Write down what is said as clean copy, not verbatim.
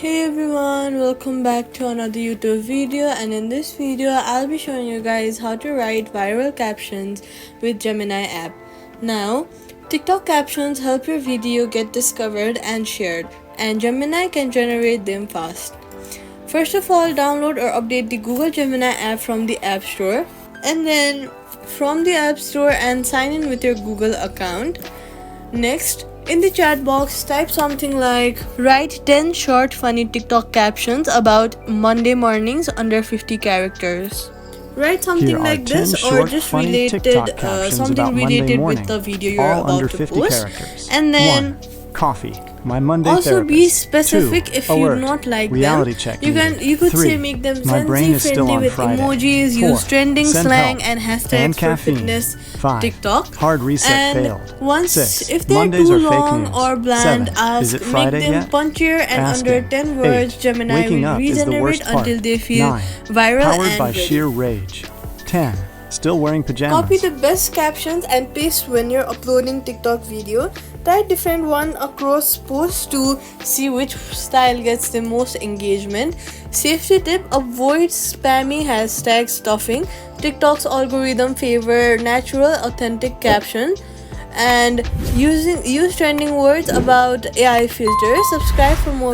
Hey everyone, welcome back to another YouTube video, and in this video I'll be showing you guys how to write viral captions with Gemini app. Now, TikTok captions help your video get discovered and shared, and Gemini can generate them fast. First of all, download or update the Google Gemini app from the App Store, and then from the App Store and sign in with your Google account. Next, in the chat box, type something like write 10 short funny TikTok captions about Monday mornings under 50 characters. Write something like this or just related something related with the video you're about to post. And then 1. Coffee. My Monday also therapist. be specific 2. if you Alert. not like Reality them. check You could 3. say make them My brain is sensi still friendly on with Friday. emojis, 4. use trending Send slang help. and hashtags for caffeine. fitness 5. TikTok. Hard reset And failed. once 6. if they're Mondays too are fake long news. or bland, 7. ask Is it make Friday them yet? punchier and Asking. under 10 words 8. Gemini Waking will up is the regenerate worst part. until they feel 9. viral Powered and by ready. sheer rage. 10. Still wearing pajamas. Copy the best captions and paste when you're uploading TikTok video. Try different one across posts to see which style gets the most engagement. Safety tip: avoid spammy hashtag stuffing. TikTok's algorithm favor natural, authentic caption. And use trending words about AI filters. Subscribe for more